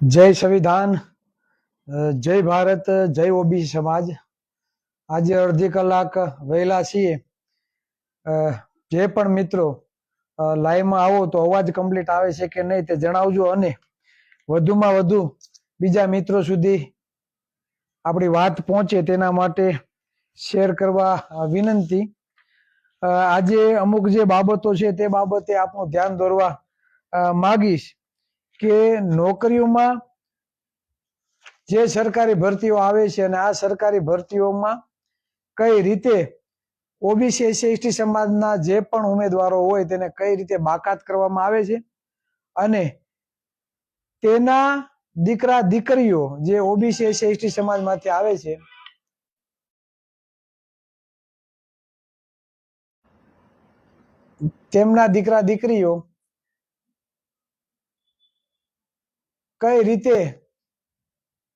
જય સંવિધાન, જય ભારત, જય ઓબીસી સમાજ. આજે અડધી કલાક વહેલા છીએ. જે પણ મિત્રો લાઈવમાં આવો તો અવાજ કમ્પ્લીટ આવે છે કે નહીં તે જણાવજો, અને વધુમાં વધુ બીજા મિત્રો સુધી આપણી વાત પહોંચે તેના માટે શેર કરવા વિનંતી. આજે અમુક જે બાબતો છે તે બાબતે આપનું ધ્યાન દોરવા માગીશ કે નોકરીઓમાં જે સરકારી ભરતીઓ આવે છે અને આ સરકારી ભરતીઓમાં કઈ રીતે ઓબીસી એસસી એસટી સમાજના જે પણ ઉમેદવારો હોય તેને કઈ રીતે બાકાત કરવામાં આવે છે, અને તેના દીકરા દીકરીઓ જે ઓબીસી એસસી એસટી સમાજમાંથી આવે છે તેમના દીકરા દીકરીઓ કઈ રીતે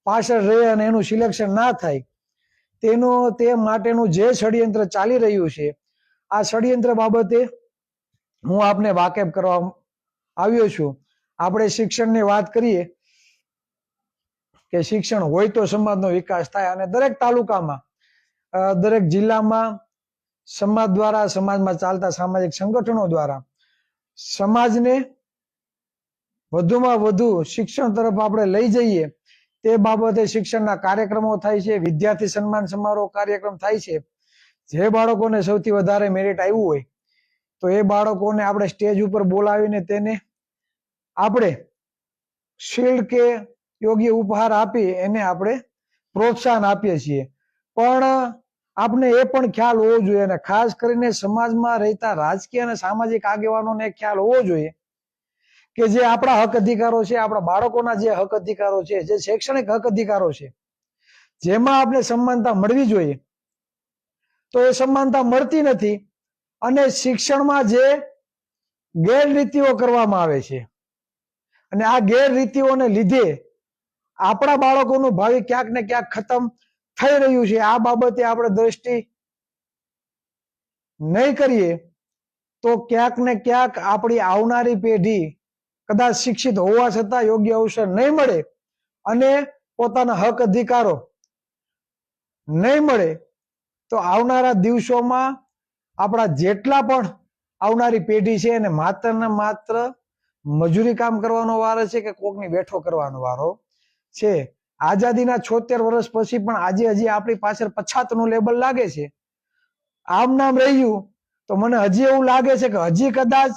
પાછળ રહે અને એનું સિલેક્શન ના થાય તે માટેનું જે ષડયંત્ર ચાલી રહ્યું છે, આ ષડયંત્ર બાબતે હું આપને વાકેફ કરવા આવ્યો છું. આપણે શિક્ષણની વાત કરીએ કે શિક્ષણ હોય તો સમાજનો વિકાસ થાય, અને દરેક તાલુકામાં દરેક જિલ્લામાં સમાજ દ્વારા, સમાજમાં ચાલતા સામાજિક સંગઠનો દ્વારા સમાજને વધુમાં વધુ શિક્ષણ તરફ આપણે લઈ જઈએ તે બાબતે શિક્ષણના કાર્યક્રમો થાય છે. વિદ્યાર્થી સન્માન સમારોહ કાર્યક્રમ થાય છે. જે બાળકોને સૌથી વધારે મેરિટ આવ્યું હોય તો એ બાળકોને આપણે સ્ટેજ ઉપર બોલાવીને તેને આપણે શિલ્ડ કે યોગ્ય ઉપહાર આપી એને આપણે પ્રોત્સાહન આપીએ છીએ. પણ આપણે એ પણ ખ્યાલ હોવો જોઈએ, અને ખાસ કરીને સમાજમાં રહેતા રાજકીય અને સામાજિક આગેવાનોને ખ્યાલ હોવો જોઈએ કે જે આપણા હક અધિકારો છે, આપણા બાળકોના જે હક અધિકારો છે, જે શૈક્ષણિક હક અધિકારો છે, જેમાં આપણે સમાનતા મળવી જોઈએ તો એ સમાનતા મળતી નથી. અને શિક્ષણમાં જે ગેરરીતિઓ કરવામાં આવે છે અને આ ગેરરીતિઓને લીધે આપણા બાળકોનું ભાવિ ક્યાંક ને ક્યાંક ખતમ થઈ રહ્યું છે. આ બાબતે આપણે દ્રષ્ટિ નહીં કરીએ તો ક્યાંક ને ક્યાંક આપણી આવનારી પેઢી કદાચ શિક્ષિત હોવા છતાં યોગ્ય અવસર નહીં મળે અને પોતાના હક અધિકારો નહીં મળે તો આવનારા દિવસોમાં આપણા જેટલા પણ આવનારી પેઢી છે એને માત્ર ને માત્ર મજૂરી કામ કરવાનો વારો છે કે કોકની બેઠો કરવાનો વારો છે. આઝાદીના 76 વર્ષ પછી પણ આજે હજી આપણી પાછળ પછાતનું લેબલ લાગે છે. આમ નામ રહ્યું તો મને હજી એવું લાગે છે કે હજી કદાચ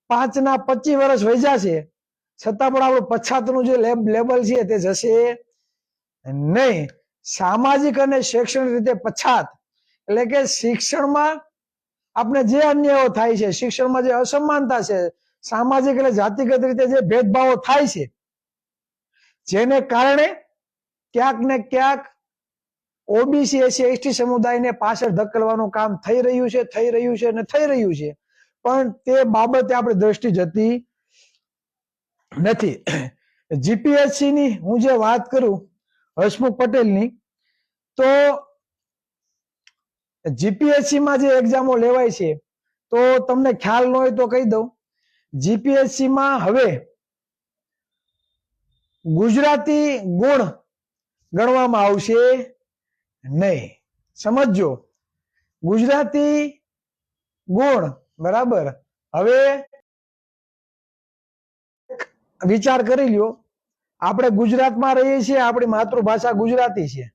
5 ના 25 વર્ષ વહી જશે છતાં પણ આપણું પછાતનું જે લેબલ છે તે જશે નહીં. સામાજિક અને શૈક્ષણિક રીતે પછાત એટલે કે શિક્ષણમાં આપણે જે અન્યાયો થાય છે, શિક્ષણમાં જે અસમાનતા છે, સામાજિક અને જાતિગત રીતે જે ભેદભાવો થાય છે, જેને કારણે ક્યાંક ને ક્યાંક ઓબીસી એસસી એસટી સમુદાયને પાછળ ધકેલવાનું કામ થઈ રહ્યું છે. પણ તે બાબતે આપણે દ્રષ્ટિ જતી નથી. જીપીએસસી ની હું જે વાત કરું હસમુખ પટેલની, તો જીપીએસસી માં જે એક્ઝામો લેવાય છે તો તમને ખ્યાલ ન હોય તો કહી દઉં, જીપીએસસી માં હવે ગુજરાતી ગુણ ગણવામાં આવશે નહીં. સમજો, ગુજરાતી ગુણ બરાબર. હવે વિચાર કરી લ્યો, આપણે ગુજરાતમાં રહીએ છીએ, આપણી માતૃભાષા ગુજરાતી છે,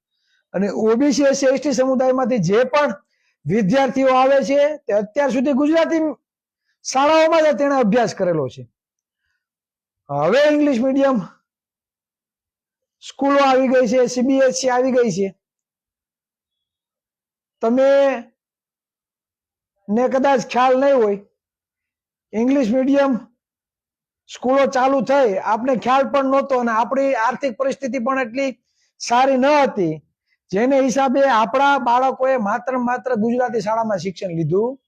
અને ઓબીસી એસસી એસટી સમુદાયમાંથી જે પણ વિદ્યાર્થીઓ આવે છે તે અત્યાર સુધી ગુજરાતી શાળાઓમાં જ તેણે અભ્યાસ કરેલો છે. હવે ઇંગ્લિશ મીડિયમ સ્કૂલો આવી ગઈ છે, સીબીએસસી આવી ગઈ છે. તમે ને કદાચ ખ્યાલ નહીં હોય, ઇંગ્લિશ મીડિયમ સ્કૂલો ચાલુ થઈ આપણે ખ્યાલ પણ નહોતો, અને આપણી આર્થિક પરિસ્થિતિ પણ એટલી સારી ન હતી, જેને હિસાબે આપણા બાળકોએ માત્ર ગુજરાતી શાળામાં શિક્ષણ લીધું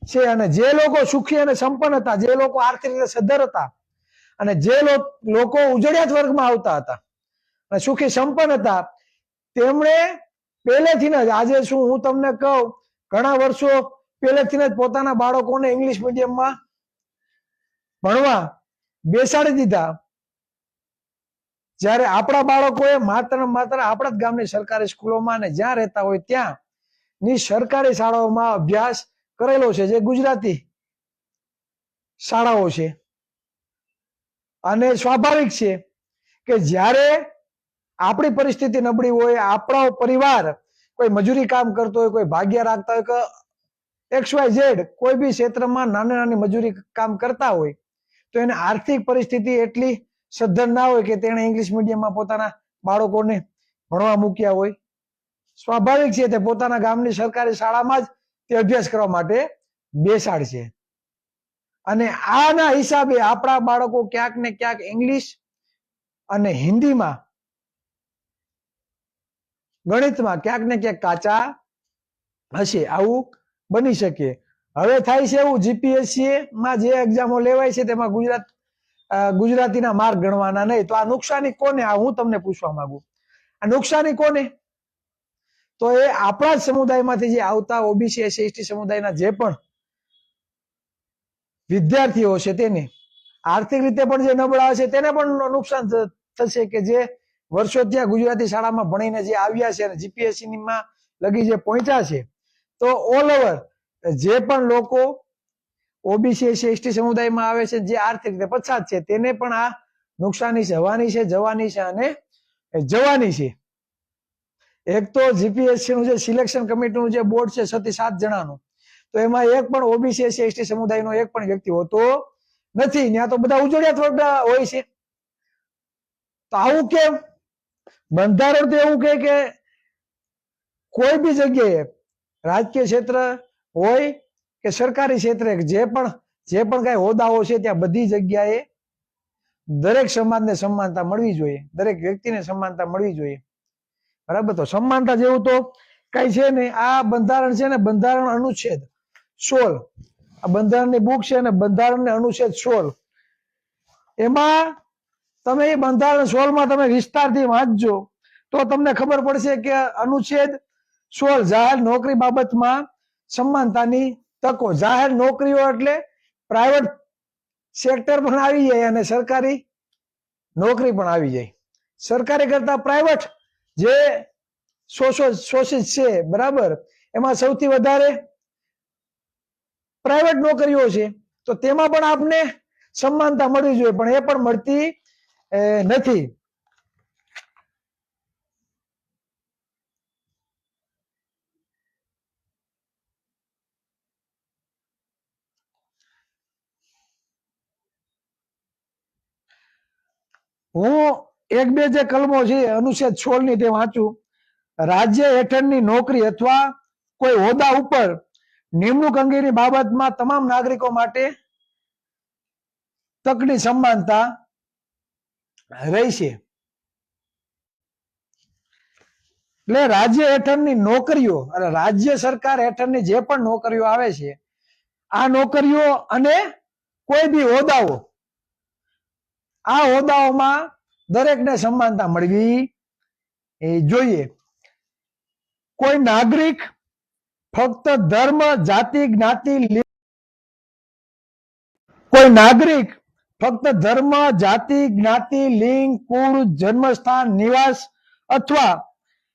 છે. અને જે લોકો સુખી અને સંપન્ન હતા, જે લોકો આર્થિક રીતે સદ્ધર હતા, અને જે લોકો ઉજળિયાત વર્ગમાં આવતા હતા અને સુખી સંપન્ન હતા, તેમણે પહેલેથી જ, આજે શું હું તમને કહું, ઘણા વર્ષો પહેલેથી જ પોતાના બાળકોને ઇંગ્લિશ મીડિયમમાં ભણવા બેસાડી દીધા. જ્યારે આપણા બાળકોએ માત્ર ને માત્ર આપણા જ ગામની સરકારી સ્કૂલોમાં ને જ્યાં રહેતા હોય ત્યાં ની સરકારી શાળાઓમાં અભ્યાસ કરેલો છે, જે ગુજરાતી શાળાઓ છે. અને સ્વાભાવિક છે કે જ્યારે આપણી પરિસ્થિતિ નબળી હોય, આપણો પરિવાર કોઈ મજૂરી કામ કરતો હોય, કોઈ ભાગ્ય રાખતા હોય કે XYZ કોઈ બી ક્ષેત્રમાં નાની નાની મજૂરી કામ કરતા હોય, તો એને આર્થિક પરિસ્થિતિ એટલી સદ્ધર ના હોય કે તેણે ઇંગ્લિશ મીડિયમમાં પોતાના બાળકોને ભણવા મૂક્યા હોય. સ્વાભાવિક છે તે પોતાના ગામની સરકારી શાળામાં જ તે અભ્યાસ કરવા માટે બેસાડશે. અને આના હિસાબે આપણા બાળકો ક્યાંક ને ક્યાંક ઇંગ્લિશ અને હિન્દીમાં, ગણિતમાં ક્યાંક ને ક્યાંક કાચા હશે. આવું બની શકે. હવે થાય છે એવું, જીપીએસસી માં જે એક્ઝામો લેવાય છે તેમાં ગુજરાતીના માર્ક ગણવાના નહીં. તો આ નુકસાની કોને? આ હું તમને પૂછવા માંગુ. આ નુકસાની કોને? તો એ આપણા જ સમુદાયમાંથી જે આવતા ઓબીસી એસસી એસટી સમુદાયના જે પણ વિદ્યાર્થીઓ છે તેને આર્થિક રીતે પણ જે નબળા હશે તેને પણ નુકસાન થશે, કે જે વર્ષો ત્યાં ગુજરાતી શાળામાં ભણીને જે આવ્યા છે અને જીપીએસસી માં લગી જે પહોંચ્યા છે. તો ઓલ ઓવર જે પણ લોકો ઓબીસી એસસી એસટી સમુદાયમાં આવે છે, જે આર્થિક રીતે પછાત છે, તેને પણ આ નુકસાની જવાની છે અને જવાની છે. એક તો જીપીએસસી નું જે સિલેક્શન કમિટીનું જે બોર્ડ છે 6 થી 7 જણાનું, તો એમાં એક પણ ઓબીસી એસસી એસટી સમુદાયનો એક પણ વ્યક્તિ હોતો નથી. ત્યાં તો બધા ઉજળિયા વર્ગ હોય છે. તો આવું કેમ? બંધારણ તો એવું કહે કે કોઈ બી જગ્યાએ રાજકીય ક્ષેત્ર હોય કે સરકારી ક્ષેત્રે જે પણ કઈ હોદ્દાઓ છે ત્યાં બધી જગ્યાએ દરેક સમાજને સમાનતા મળવી જોઈએ, દરેક વ્યક્તિને સમાનતા મળવી જોઈએ. બરાબર? તો સમાનતા જેવું તો કઈ છે ને. આ બંધારણ છે ને, બંધારણ અનુચ્છેદ 16, આ બંધારણની બુક છે ને, બંધારણને અનુચ્છેદ 16, એમાં તમે એ બંધારણ 16 માં તમે વિસ્તારથી વાંચજો તો તમને ખબર પડશે કે અનુચ્છેદ 16 જાહેર નોકરી બાબતમાં સમાનતાની તકો. જાહેર નોકરીઓ એટલે પ્રાઇવેટ સેક્ટર પણ આવી જાય અને સરકારી નોકરી પણ આવી જાય. સરકારી કરતા પ્રાઇવેટ જે શોષિત છે, બરાબર, એમાં સૌથી વધારે પ્રાઇવેટ નોકરીઓ છે. તો તેમાં પણ આપને સમાનતા મળવી જોઈએ, પણ એ પણ મળતી નથી. હું એક બે જે કલમો છે અનુચ્છેદ 16 ની તે વાંચું. રાજ્ય હેઠળની નોકરી અથવા કોઈ હોદ્દા ઉપર નિમણૂક અંગેની બાબતમાં તમામ નાગરિકો માટે તકની સમાનતા રહેશે. એટલે રાજ્ય હેઠળની નોકરીઓ અને રાજ્ય સરકાર હેઠળની જે પણ નોકરીઓ આવે છે, આ નોકરીઓ અને કોઈ બી હોદ્દાઓ, આ હોદ્દાઓમાં દરેકને સમાનતા મળવી જોઈએ. કોઈ નાગરિક ફક્ત ધર્મ, જાતિ, જ્ઞાતિ, કોઈ નાગરિક ફક્ત ધર્મ, જાતિ, જ્ઞાતિ, લિંગ, કુળ, જન્મસ્થાન, નિવાસ અથવા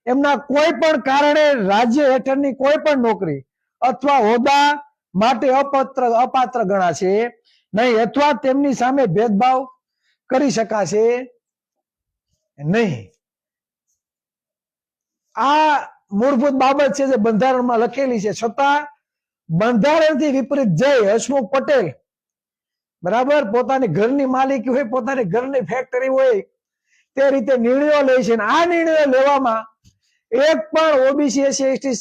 એમના કોઈ પણ કારણે રાજ્ય હેઠળની કોઈ પણ નોકરી અથવા હોદ્દા માટે અપાત્ર ગણાશે નહીં, અથવા તેમની સામે ભેદભાવ કરી શકાશે નહીં. આ મૂળભૂત બાબત છે જે બંધારણમાં લખેલી છે. છતાં બંધારણથી વિપરીત જઈ હસમુખ પટેલ, બરાબર, પોતાની ઘરની માલિકી હોય, પોતાની ઘરની ફેક્ટરી હોય, તે રીતે નિર્ણયો લે છે. આ નિર્ણયો લેવામાં એક પણ ઓબીસી એસસી એસટી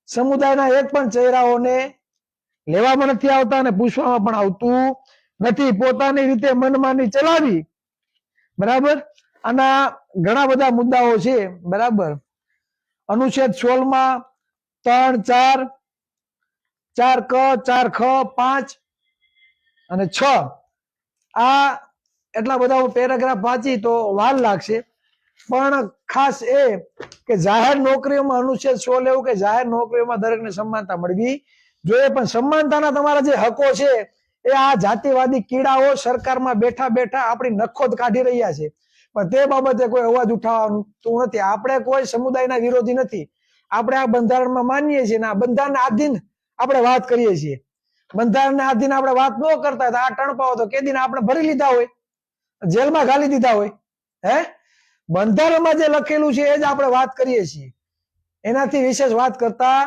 સમુદાયના એક પણ ચહેરાઓને લેવામાં નથી આવતા અને પૂછવામાં પણ આવતું નથી. પોતાની રીતે મનમાની ચલાવી, બરાબર. આના ઘણા બધા મુદ્દાઓ છે, બરાબર. અનુચ્છેદ 16 માં 3, 4, 4 ક, 4 ખ, 5 અને 6, આ એટલા બધા હું પેરેગ્રાફ વાંચી તો વાર લાગશે. પણ ખાસ એ કે જાહેર નોકરીઓમાં અનુચ્છેદ 16 એવું કે જાહેર નોકરીઓમાં દરેકને સમાનતા મળવી જોઈએ. પણ સમાનતાના તમારા જે હકો છે એ આ જાતિવાદી કીડાઓ સરકારમાં બેઠા બેઠા આપણી નખોદ કાઢી રહ્યા છે. પણ તે બાબતે કોઈ અવાજ ઉઠાવતું નથી. આપણે કોઈ સમુદાયના વિરોધી નથી. આપણે આ બંધારણમાં માનીએ છીએ ને આ બંધારણના આધીન આપણે વાત કરીએ છીએ. બંધારણના આધીન આપણે વાત ન કરતા તો આ ટણપાવો તો કેદીને આપણે ભરી લીધા હોય, જેલમાં ઘાલી દીધા હોય. હે, બંધારણમાં જે લખેલું છે એ જ આપણે વાત કરીએ છીએ, એનાથી વિશેષ વાત કરતા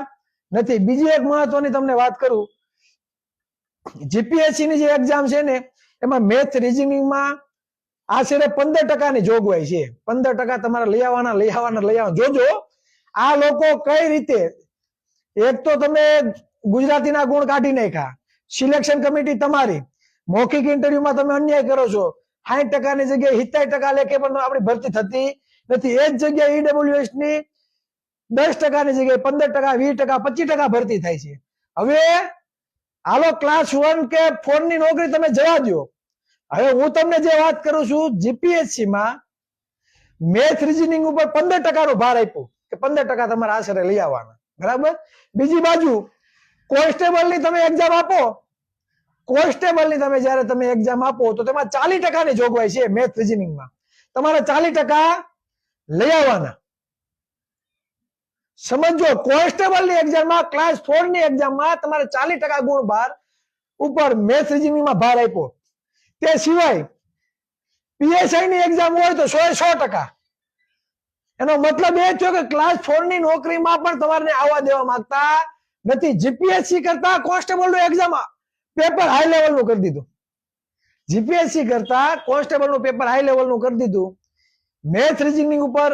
નથી. બીજી એક મહત્વની તમને વાત કરું, જીપીએસસી ની જે એક્ઝામ છે ને એમાં મેથ રીઝનિંગમાં આશરે 15% ની જોગવાઈ છે. 15% તમારે લઈ આવવાના. જોજો આ લોકો કઈ રીતે, એક તો તમે ગુજરાતીના ગુણ કાઢી નાખ્યા, સિલેક્શન કમિટી તમારી, મૌખિક ઇન્ટરવ્યુમાં તમે અન્યાય કરો છો. 60% ની જગ્યાએ 70% લેખે પણ આપણી ભરતી થતી નથી. એ જ જગ્યાએ ઈડબ્લ્યુએસ ની 10% ની જગ્યાએ 15%, 20%, 25% ભરતી થાય છે. હવે હાલો ક્લાસ 1 કે 4 ની નોકરી તમે જવા દો. હવે હું તમને જે વાત કરું છું, જીપીએસસી માં મેથ રીઝનિંગ ઉપર 15% નો ભાર આપ્યો કે 15% તમારે આશરે લઈ આવવાના. બરાબર. બીજી બાજુ કોન્સ્ટેબલ ની તમે એક્ઝામ આપો, કોન્સ્ટેબલ ની તમે જયારે તમે એક્ઝામ આપો તો તેમાં 40% ની જોગવાઈ છે મેથ રીઝનિંગમાં. તમારે 40% લઈ આવવાના. સમજો, કોન્સ્ટેબલ ની એક્ઝામમાં, ક્લાસ 4 ની એક્ઝામમાં તમારે 40% ગુણ ભાર ઉપર મેથ રીઝનિંગમાં ભાર આપ્યો. તે સિવાય પીએસઆઈ ની એક્ઝામ હોય તો 100%. એનો મતલબ એ થયો કે ક્લાસ 4 ની નોકરીમાં પણ તમારે આવવા દેવા માંગતા નથી. જીપીએસસી કરતા કોન્સ્ટેબલ નું એક્ઝામ પેપર હાઈ લેવલ નું કરી દીધું. જીપીએસસી કરતા કોન્સ્ટેબલ નું પેપર હાઈ લેવલ નું કરી દીધું. મેથ રીઝનિંગ ઉપર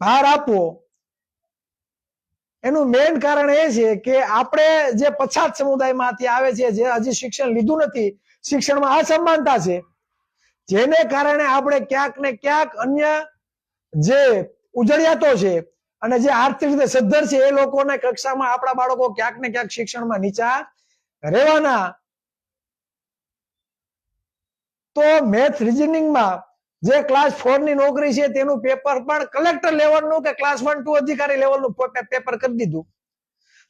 ભાર આપવો એનું મેઇન કારણ એ છે કે આપણે જે પછાત સમુદાયમાંથી આવે છે, જે હજી શિક્ષણ લીધું નથી, શિક્ષણમાં અસમાનતા છે, જેને કારણે આપણે ક્યાંક ને ક્યાંક અન્ય જે ઉજળિયાતો છે અને જે આર્થિક રીતે સદ્ધર છે એ લોકોને કક્ષામાં આપણા બાળકો ક્યાંક ને ક્યાંક શિક્ષણમાં નીચા રહેવાના. તો મેથ રીઝનિંગમાં જે ક્લાસ 4 ની નોકરી છે તેનું પેપર પણ કલેક્ટર લેવલનું કે ક્લાસ 1, 2 અધિકારી લેવલનું પેપર કરી દીધું.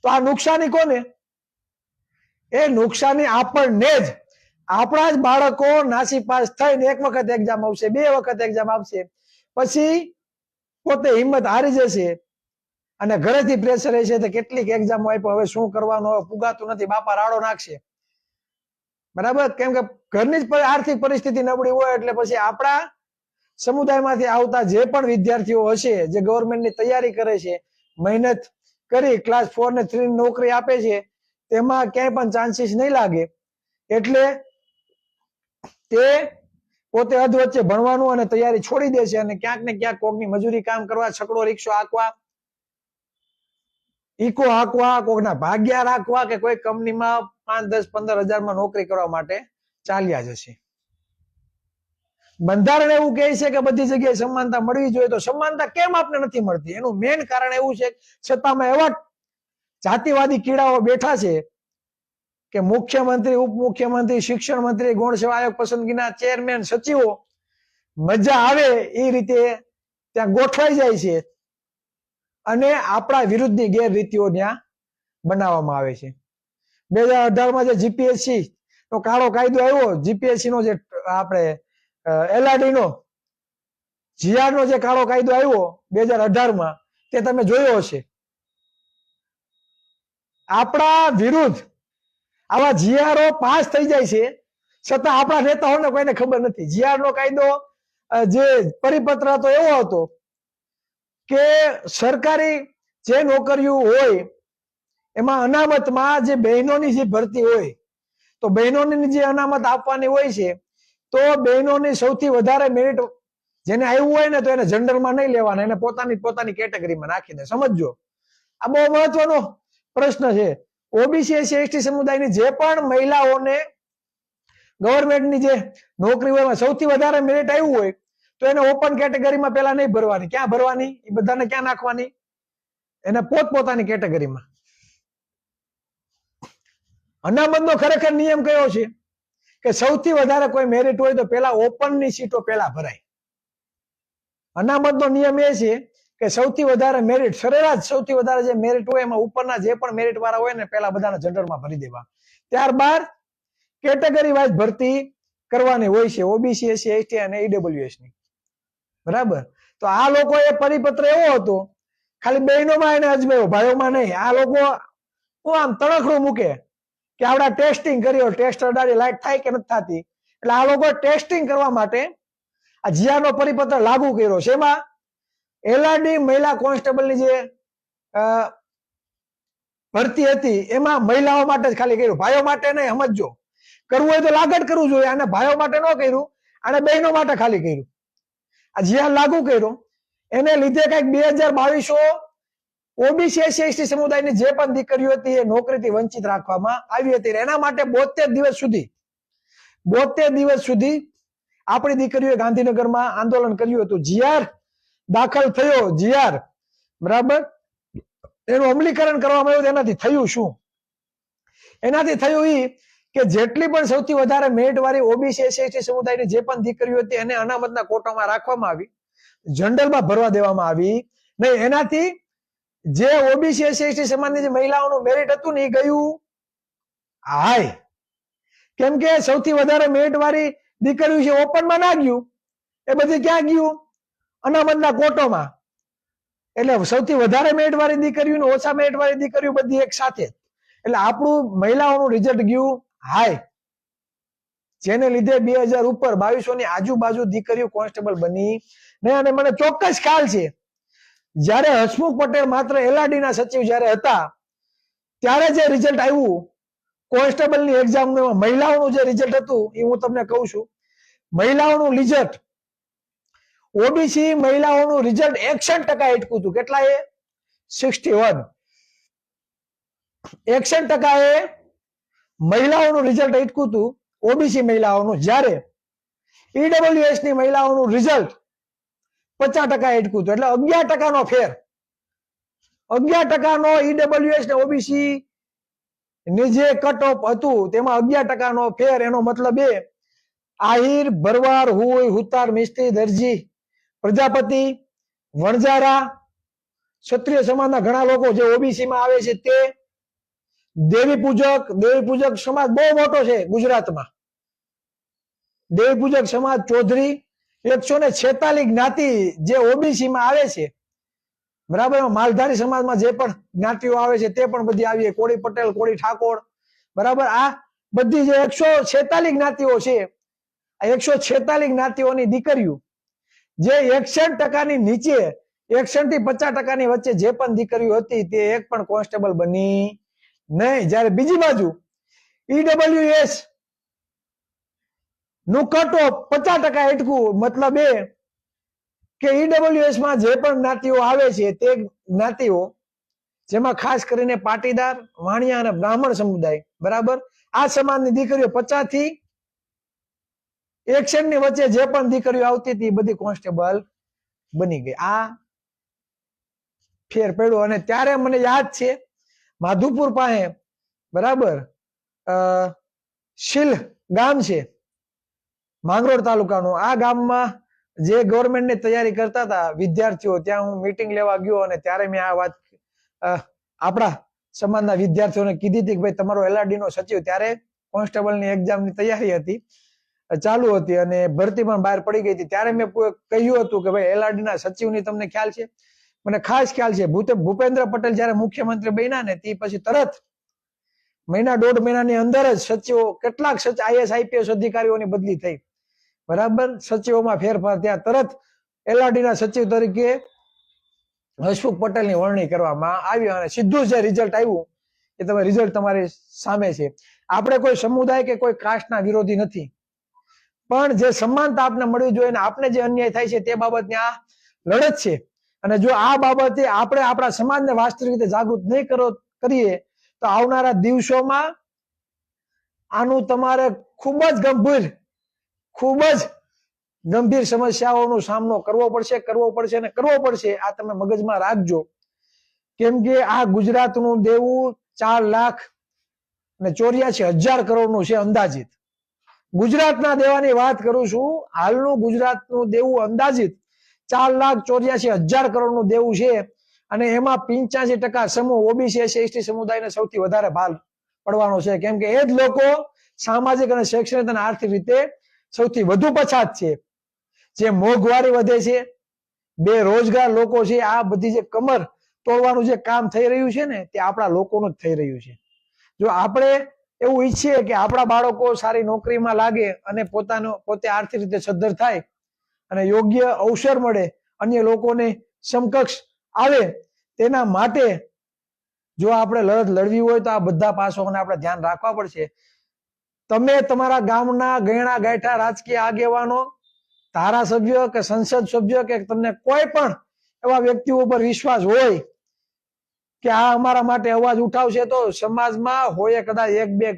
તો આ નુકસાની કોને? એ નુકસાની આપણને જ. આપણા જ બાળકો નાસીપાસ થઈને એક વખત એક્ઝામ આવશે, 2 વખત એક્ઝામ આવશે, પછી પોતે હિંમત હારી જશે અને ઘરેથી પ્રેશર રહેશે કે કેટલીક એક્ઝામો આપ્યો, હવે શું કરવાનું, હવે પુગાતું નથી, બાપા રાડો નાખશે. બરાબર. કેમ કે ઘરની જ આર્થિક પરિસ્થિતિ નબળી હોય એટલે પછી આપણા સમુદાયમાંથી આવતા જે પણ વિદ્યાર્થીઓ હશે, જે ગવર્મેન્ટની તૈયારી કરે છે, મહેનત કરી ક્લાસ 4 ને 3 ની નોકરી આપે છે, તેમાં ક્યાંય પણ ચાન્સીસ નહીં લાગે. એટલે તે પોતે અધવચ્ચે ભણવાનું અને તૈયારી છોડી દે છે અને ક્યાંક ને ક્યાંક કોકની મજૂરી કામ કરવા, છકડો રિક્ષો હાંકવા, ઈકો હાંકવા, કોકના ભાગ્યા રાખવા કે કોઈ કંપનીમાં 5, 10, 15 હજારમાં નોકરી કરવા માટે ચાલ્યા જશે. બંધારણ એવું કહે છે કે બધી જગ્યાએ સમાનતા મળવી જોઈએ, તો સમાનતા કેમ આપને નથી મળતી? એનું મેઇન કારણ એવું છે છતાંમાં એવા જાતિવાદી કીડાઓ બેઠા છે કે મુખ્યમંત્રી, ઉપમુખ્યમંત્રી, શિક્ષણ મંત્રી, ગૌણ સેવા આયોગ પસંદગીના ચેરમેન, સચિવો મજા આવે એ રીતે ત્યાં ગોઠવાઈ જાય છે અને આપણા વિરુદ્ધની ગેરરીતિઓ ત્યાં બનાવવામાં આવે છે. 2018માં જે જીપીએસસી નો કાળો કાયદો આવ્યો, જીપીએસસી નો જે આપણે એલઆરડી નો જીઆર નો જે કાળો કાયદો આવ્યો 2018માં, તે તમે જોયો હશે. આપણા વિરુદ્ધ આવા જીઆરઓ પાસ થઈ જાય છે, છતાં આપણા નેતાઓને કોઈને ખબર નથી. જીઆર નો કાયદો જે પરિપત્ર હતો એવો હતો કે સરકારી જે નોકરીઓ હોય એમાં અનામતમાં જે બહેનોની જે ભરતી હોય, તો બહેનોની જે અનામત આપવાની હોય છે, તો બહેનોની સૌથી વધારે મેરિટ જેને આવ્યું હોય ને તો એને જનરલમાં નહીં લેવાના, એને પોતાની કેટેગરીમાં નાખી દે. સમજો, આ બહુ મહત્વનો પ્રશ્ન છે. ઓબીસી, એસસી, એસટી સમુદાયની જે પણ મહિલાઓને ગવર્મેન્ટની જે નોકરી હોય એમાં સૌથી વધારે મેરિટ આવ્યું હોય તો એને ઓપન કેટેગરીમાં પેલા નહીં ભરવાની. ક્યાં ભરવાની? એ બધાને ક્યાં નાખવાની? એને પોતપોતાની કેટેગરીમાં. અનામતનો ખરેખર નિયમ કયો છે કે સૌથી વધારે કોઈ મેરિટ હોય તો પેલા ઓપનની સીટો પેલા ભરાય. અનામતનો નિયમ એ છે કે સૌથી વધારે મેરિટ, સરેરાશ સૌથી વધારે જે મેરિટ હોય એમાં ઉપરના જે પણ મેરિટ વાળા હોય ને પેલા બધાને જનરલમાં ભરી દેવા. ત્યારબાદ કેટેગરી વાઇઝ ભરતી કરવાની હોય છે, ઓબીસી, એસસી, એસટી અને ઈડબ્લ્યુએસ ની. બરાબર. તો આ લોકોએ પરિપત્ર એવો હતો, ખાલી બહેનોમાં એને અજમાવ્યો, ભાઈઓમાં નહીં. આ લોકો આમ તણખડું મૂકે કે આપડા ટેસ્ટિંગ કર્યો, ટેસ્ટ અડાડી લાઈટ થાય કે નથી થતી. એટલે આ લોકો ટેસ્ટિંગ કરવા માટે આ જીઆરનો પરિપત્ર લાગુ કર્યો છે. એમાં એલઆરડી મહિલા કોન્સ્ટેબલની જે ભરતી હતી એમાં મહિલાઓ માટે જ ખાલી કર્યું, ભાઈઓ માટે નહીં. સમજો, કરવું હોય તો લાગત કરવું જોઈએ, અને ભાઈઓ માટે ન કર્યું, અને બહેનો માટે ખાલી કર્યું. આ જીઆર લાગુ કર્યો એને લીધે કઈક 2022 ઓબીસી, એસસી, એસટી સમુદાયની જે પણ દીકરીઓ હતી એ નોકરીથી વંચિત રાખવામાં આવી હતી. એના માટે 72 દિવસ સુધી આપણી દીકરીઓએ ગાંધીનગરમાં આંદોલન કર્યું હતું. જીઆર દાખલ થયો, જીઆર બરાબર, એનું અમલીકરણ કરવામાં આવ્યું. એનાથી થયું શું? એનાથી થયું એ કે જેટલી પણ સૌથી વધારે મેરિટ વાળી ઓબીસી, એસસી, એસટી સમુદાયની જે પણ દીકરીઓ હતી એને અનામતના કોટામાં રાખવામાં આવી, જનરલમાં ભરવા દેવામાં આવી નહીં. એનાથી જે ઓબીસી, એસસી, એસટી સમાજની જે મહિલાઓનું મેરિટ હતું ને એ ગયું હાય. કેમ કે સૌથી વધારે મેરિટ વાળી દીકરીઓ છે ઓપનમાં ના ગયું, એ બધી ક્યાં ગયું? અનામતના કોટોમાં. એટલે સૌથી વધારે મેરિટ વાળી દીકરીઓ ને ઓછા મેરિટ વાળી દીકરીઓ બધી એક સાથે. એટલે આપણું મહિલાઓનું રિઝલ્ટ ગયું હાય, જેને લીધે 2000 ઉપર 2200 ની આજુબાજુ દીકરીઓ કોન્સ્ટેબલ બની નહીં. અને મને ચોક્કસ ખ્યાલ છે જયારે હસમુખ પટેલ માત્ર એલઆરડી ના સચિવ જયારે હતા ત્યારે જે રિઝલ્ટ આવ્યું કોન્સ્ટેબલની એક્ઝામનું, મહિલાઓનું જે રિઝલ્ટ હતું એ હું તમને કહું છું. મહિલાઓનું રિઝલ્ટ, ઓબીસી મહિલાઓનું રિઝલ્ટ 61% એટકું હતું. કેટલા એ? 61. 61% એ મહિલાઓનું રિઝલ્ટ એટકું હતું, ઓબીસી મહિલાઓનું. જ્યારે ઈડબ્લ્યુએસ ની મહિલાઓનું રિઝલ્ટ 50% એટકું હતું. એટલે 11% નો ફેર. 11% નો ઈડબ્લ્યુએસ ને ઓબીસી ની જે કટ ઓફ હતું તેમાં 11% નો ફેર. એનો મતલબ એ આહિર, ભરવાડ, હુઈ, હુતાર, મિસ્ત્રી, દરજી, પ્રજાપતિ, વણજારા, ક્ષત્રિય સમાજના ઘણા લોકો જે ઓબીસી માં આવે છે તે, દેવી પૂજક સમાજ બહુ મોટો છે ગુજરાતમાં. દેવી પૂજક સમાજ, ચૌધરી, 146 જ્ઞાતિ જે ઓબીસી માં આવે છે. બરાબર. માલધારી સમાજમાં જે પણ જ્ઞાતિઓ આવે છે તે પણ બધી આવી, કોળી પટેલ, કોળી ઠાકોર. બરાબર. આ બધી જે 146 જ્ઞાતિઓ છે, આ 146 જ્ઞાતિઓની દીકરીઓ જે 61% ની નીચે, 61 થી 50% ની વચ્ચે જે પણ દીકરીઓ હતી તે એક પણ કોન્સ્ટેબલ બની નહીં. જ્યારે બીજી બાજુ ઈડબ્લ્યુએસ નું કટ ઓફ 50% એટકું. મતલબ એ કે ઈડબ્લ્યુએસ માં જે પણ જ્ઞાતિઓ આવે છે તે જ્ઞાતિઓ, જેમાં ખાસ કરીને પાટીદાર, વાણિયા અને બ્રાહ્મણ સમુદાય, બરાબર, આ સમાજની દીકરીઓ 50 થી 61 ની વચ્ચે જે પણ દીકરીઓ આવતી હતી બધી કોન્સ્ટેબલ બની ગઈ. આ ફેર પડ્યો. અને ત્યારે મને યાદ છે માધુપુર પાસે, બરાબર, શીલ ગામ છે માંગરોળ તાલુકાનું. આ ગામમાં જે ગવર્મેન્ટની તૈયારી કરતા હતા વિદ્યાર્થીઓ, ત્યાં હું મીટિંગ લેવા ગયો અને ત્યારે મેં આ વાત આપણા સમાજના વિદ્યાર્થીઓને કીધી હતી કે ભાઈ તમારો એલઆરડી નો સચિવ, ત્યારે કોન્સ્ટેબલની એક્ઝામની તૈયારી હતી, ચાલુ હતી અને ભરતી પણ બહાર પડી ગઈ હતી. ત્યારે મેં કહ્યું હતું કે ભાઈ એલઆરડી ના સચિવની તમને ખ્યાલ છે? મને ખાસ ખ્યાલ છે. ભૂપેન્દ્ર પટેલ જયારે મુખ્યમંત્રી બન્યા ને તે પછી તરત મહિના 1.5 મહિનાની અંદર જ સચિવો, કેટલાક આઈએસ આઈપીએસ અધિકારીઓની બદલી થઈ. બરાબર. સચિવોમાં ફેરફાર, ત્યાં તરત એલઆરડી ના સચિવ તરીકે હસમુખ પટેલની વરણી કરવામાં આવી. અને સીધું જે રિઝલ્ટ આવ્યું એ તમે રિઝલ્ટ તમારી સામે છે. આપણે કોઈ સમુદાય કે કોઈ કાસ્ટના વિરોધી નથી, પણ જે સમાનતા આપને મળવી જોઈએ અને આપને જે અન્યાય થાય છે તે બાબતની આ લડત છે. અને જો આ બાબતે આપણે આપણા સમાજને વાસ્તવિક રીતે જાગૃત નહીં કરીએ તો આવનારા દિવસોમાં આનું તમારે ખૂબ જ ગંભીર સમસ્યાઓનો સામનો કરવો પડશે. આ તમે મગજમાં રાખજો. કેમ કે આ ગુજરાતનું દેવું 4,84,000 કરોડનું છે અંદાજિત. ગુજરાતના દેવાની વાત કરું છું. હાલનું ગુજરાતનું દેવું અંદાજિત 4,84,000 કરોડનું દેવું છે. અને એમાં 85% સમૂહ ઓબીસી, એસટી સમુદાયને સૌથી વધારે ભાર પડવાનો છે. કેમ કે એ જ લોકો સામાજિક અને શૈક્ષણિક અને આર્થિક રીતે સૌથી વધુ પછાત છે. જે મોંઘવારી વધે છે, બેરોજગાર લોકો છે, આ બધી જે કમર તોડવાનું જે કામ થઈ રહ્યું છે ને, તે આપણા લોકોનું જ થઈ રહ્યું છે. જો આપણે એવું ઈચ્છીએ કે આપણા બાળકો સારી નોકરીમાં લાગે અને પોતે આર્થિક રીતે સદ્ધર થાય અને યોગ્ય અવસર મળે, અન્ય લોકોને સમકક્ષ આવે, તેના માટે જો આપણે લડત લડવી હોય તો આ બધા પાસાઓને આપણે ધ્યાન રાખવા પડશે. તમે તમારા ગામના ગયણા ગાંઠા રાજકીય આગેવાનો, ધારાસભ્ય કે સંસદ સભ્ય કે તમને કોઈ પણ એવા વ્યક્તિઓ ઉપર વિશ્વાસ હોય કે આ અમારા માટે અવાજ ઉઠાવશે, તો સમાજમાં હોય કદાચ એક બે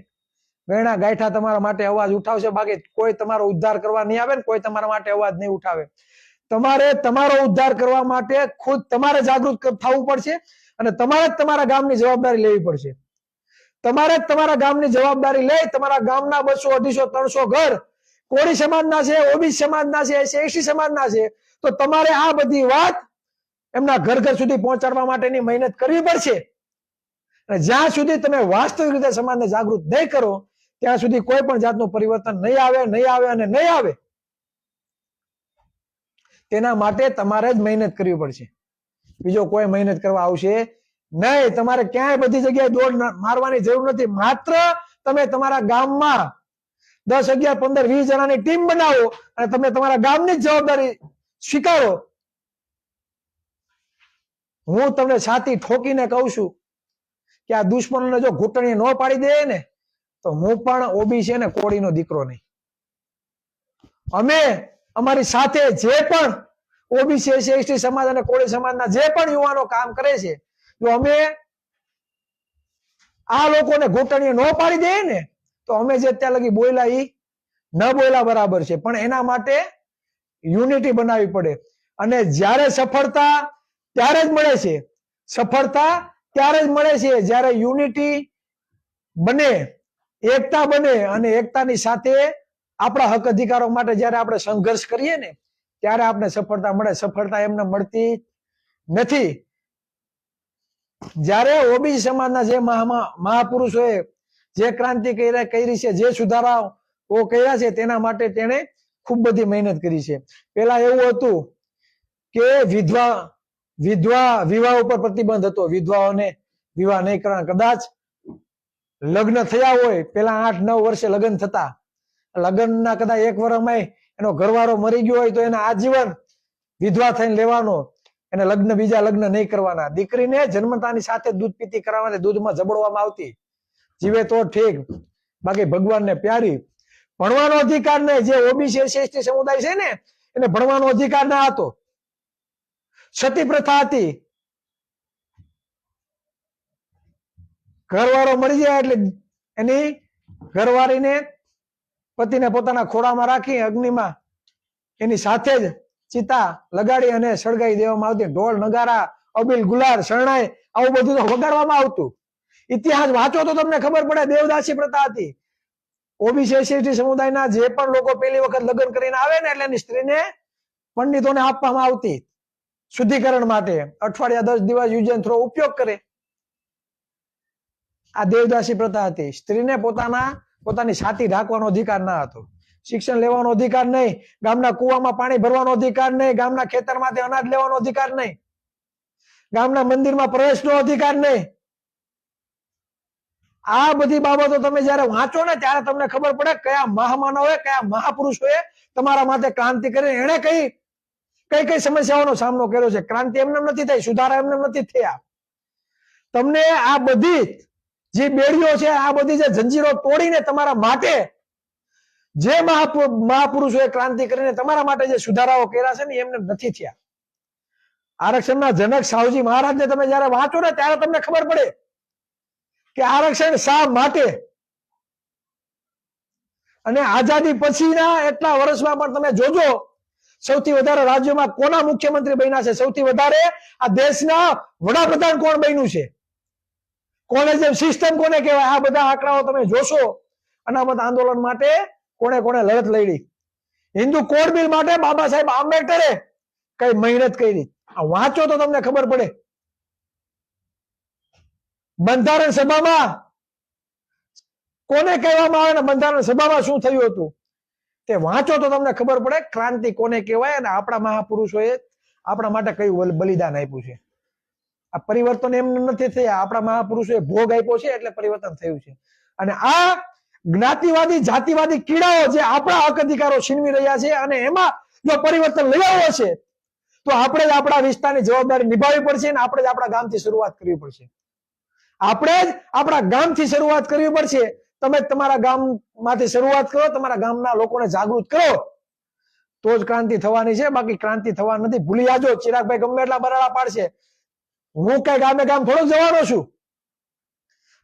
ગયણા ગાંઠા તમારા માટે અવાજ ઉઠાવશે, બાકી કોઈ તમારો ઉદ્ધાર કરવા નહીં આવે ને કોઈ તમારા માટે અવાજ નહીં ઉઠાવે. તમારે તમારો ઉદ્ધાર કરવા માટે ખુદ તમારે જાગૃત થવું પડશે અને તમારે જ તમારા ગામની જવાબદારી લેવી પડશે. તમારે જ તમારા ગામની જવાબદારી લઈ તમારા ગામના 200, 250, 300 ઘર કોળી સમાજના છે, ઓબીસી સમાજના છે, એસસી સમાજના છે, તો તમારે આ બધી વાત એમના ઘર ઘર સુધી પહોંચાડવા માટેની મહેનત કરવી પડશે. અને જ્યાં સુધી તમે વાસ્તવિક રીતે સમાજને જાગૃત નહીં કરો ત્યાં સુધી કોઈ પણ જાતનું પરિવર્તન નહીં આવે અને નહીં આવે. તેના માટે તમારે જ મહેનત કરવી પડશે, બીજો કોઈ મહેનત કરવા આવશે નહીં. તમારે ક્યાંય બધી જગ્યાએ દોડ મારવાની જરૂર નથી. માત્ર તમે તમારા ગામમાં 10, 11, 15, 20 જણાની ટીમ બનાવો અને તમે તમારા ગામની જ જવાબદારી સ્વીકારો. હું તમને છાતી ઠોકીને કહું છું કે આ દુશ્મનોને જો ઘૂંટણીએ ન પાડી દે ને, તો હું પણ ઓબીસી અને કોળીનો દીકરો નહીં. અમે અમારી સાથે જે પણ ઓબીસી, એસટી સમાજ અને કોળી સમાજના જે પણ યુવાનો કામ કરે છે, જો અમે આ લોકોને ઘૂંટણીએ ન પાડી દઈએ ને, તો અમે જે અત્યાર લગી બોલ્યા એ ન બોલ્યા બરાબર છે. પણ એના માટે યુનિટી બનાવવી પડે અને જ્યારે સફળતા ત્યારે જ મળે છે, સફળતા ત્યારે જ મળે છે જ્યારે યુનિટી બને, એકતા બને અને એકતાની સાથે આપણા હક અધિકારો માટે જ્યારે આપણે સંઘર્ષ કરીએ ને, ત્યારે આપણે સફળતા મળે. સફળતા એમને મળતી નથી. જ્યારે ઓબીસી સમાજના જે મહાપુરુષોએ જે ક્રાંતિ કરી છે, જે સુધારાઓ કર્યા છે, તેના માટે તેને ખૂબ બધી મહેનત કરી છે. પેલા એવું હતું કે વિવાહ ઉપર પ્રતિબંધ હતો, વિધવાઓને વિવાહ નહીં કરવાના. કદાચ લગ્ન થયા હોય, પેલા 8-9 વર્ષે લગ્ન થતા, લગ્નના કદાચ 1 વર્ષમાં એનો ઘરવાળો મરી ગયો હોય તો એને આજીવન વિધવા થઈને લેવાનો, એને બીજા લગ્ન નહીં કરવાના. દીકરીને જન્મતાની સાથે દૂધ પીતી કરવાથી દૂધમાં જબડવામાં આવતી, જીવે તો ઠીક, બાકી ભગવાનને પ્યારી. ભણવાનો અધિકાર નહીં. જે ઓબીસી, એસટી સમુદાય છે ને, એને ભણવાનો અધિકાર ના હતો. સતી પ્રથા હતી. ઘરવાળો મરી જાય એટલે એની ઘરવાળીને, પતિને પોતાના ખોળામાં રાખી અગ્નિમાં એની સાથે જ ચિતા લગાડી અને સળગાવી દેવામાં આવતી. ઢોલ, નગારા, અબીલ, ગુલાલ, શરણાઈ આવું બધું તો વગાડવામાં આવતું. ઇતિહાસ વાંચો તો તમને ખબર પડે. દેવદાસી પ્રથા હતી. ઓબીસી, એસટી સમુદાયના જે પણ લોકો પહેલી વખત લગ્ન કરીને આવે ને, એટલે એની સ્ત્રીને પંડિતોને આપવામાં આવતી શુદ્ધિકરણ માટે. અઠવાડિયા 10 દિવસ યુઝ એન્ડ થ્રો ઉપયોગ કરે. આ દેવદાસી પ્રથા હતી. સ્ત્રીને પોતાની છાતી ઢાંકવાનો અધિકાર ના હતો. શિક્ષણ લેવાનો અધિકાર નહીં, ગામના કુવામાં પાણી ભરવાનો અધિકાર નહીં, ગામના ખેતરમાંથી અનાજ લેવાનો અધિકાર નહીં, ગામના મંદિરમાં પ્રવેશનો અધિકાર નહીં. આ બધી બાબતો તમે જયારે વાંચો ને, ત્યારે તમને ખબર પડે કયા મહામાનવોએ, કયા મહાપુરુષોએ તમારા માટે ક્રાંતિ કરી, એને કઈ સમસ્યાઓનો સામનો કર્યો છે. ક્રાંતિ એમને નથી થઈ, સુધારા એમને નથી થયા. તમને આ બધી જે બેડીઓ છે, આ બધી જે જંજીરો તોડીને તમારા માટે જે મહાપુરુષોએ ક્રાંતિ કરીને તમારા માટે જે સુધારાઓ કર્યા છે ને, એમને નથી થયા. આરક્ષણના જનક સાવજી મહારાજને તમે જયારે વાંચો ને, ત્યારે તમને ખબર પડે કે આરક્ષણ શા માટે. અને આઝાદી પછીના એટલા વર્ષમાં પણ તમે જોજો, સૌથી વધારે રાજ્યોમાં કોના મુખ્યમંત્રી બન્યા છે, સૌથી વધારે આ દેશના વડાપ્રધાન કોણ બન્યું છે, કોને જેમ સિસ્ટમ કોને કહેવાય, આ બધા આંકડાઓ તમે જોશો. અનામત આંદોલન માટે કોને લડત લડી. હિન્દુ કોડ બિલ માટે બાબા સાહેબ આંબેડકરે કઈ મહેનત કરી. આ વાંચો તો તમને ખબર પડે. બંધારણ સભામાં કોને કહેવામાં આવે ને બંધારણ સભામાં શું થયું હતું, તે વાંચો તો તમને ખબર પડે ક્રાંતિ કોને કહેવાય અને આપણા મહાપુરુષોએ આપણા માટે કયું બલિદાન આપ્યું છે. આ પરિવર્તન એમ નથી થયા, આપણા મહાપુરુષોએ ભોગ આપ્યો છે એટલે પરિવર્તન થયું છે. અને આ જ્ઞાતિવાદી જાતિવાદી કીડાઓ જે આપણા હક અધિકારો છીનવી રહ્યા છે અને એમાં જો પરિવર્તન લઈ આવ્યો છે તો આપણે જ આપણા વિસ્તારની જવાબદારી નિભાવવી પડશે અને આપણે જ આપણા ગામથી શરૂઆત કરવી પડશે. આપણે જ આપણા ગામથી શરૂઆત કરવી પડશે. તમે તમારા ગામમાંથી શરૂઆત કરો, તમારા ગામના લોકોને જાગૃત કરો તો જ ક્રાંતિ થવાની છે, બાકી ક્રાંતિ થવાની નથી. ભૂલી જાજો, ચિરાગભાઈ ગમે એટલા બરાડા પાડશે, હું કઈ ગામે ગામ થોડોક જવાનો છું.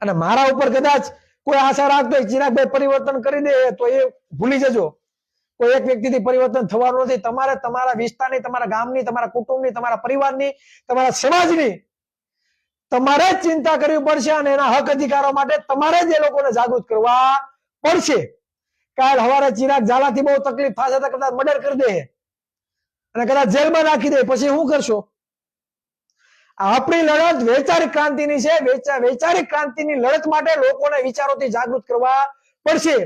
અને મારા ઉપર કદાચ કોઈ આશા રાખતો હોય ચિરાગભાઈ પરિવર્તન કરી દે તો એ ભૂલી જજો, કોઈ એક વ્યક્તિથી પરિવર્તન થવાનું નથી. તમારે તમારા વિસ્તારની, તમારા ગામની, તમારા કુટુંબની, તમારા પરિવારની, તમારા સમાજની તમારે જ ચિંતા કરવી પડશે અને એના હક અધિકારો માટે તમારે જ એ લોકોને જાગૃત કરવા પડશે. કાલ સવારે ચિરાગ ઝાલાથી બહુ તકલીફ થશે તો કદાચ મર્ડર કરી દે અને કદાચ જેલમાં નાખી દે, પછી શું કરશો? આપણી લડત વૈચારિક ક્રાંતિની છે. વૈચારિક ક્રાંતિની લડત માટે લોકોને વિચારોથી જાગૃત કરવા પડશે.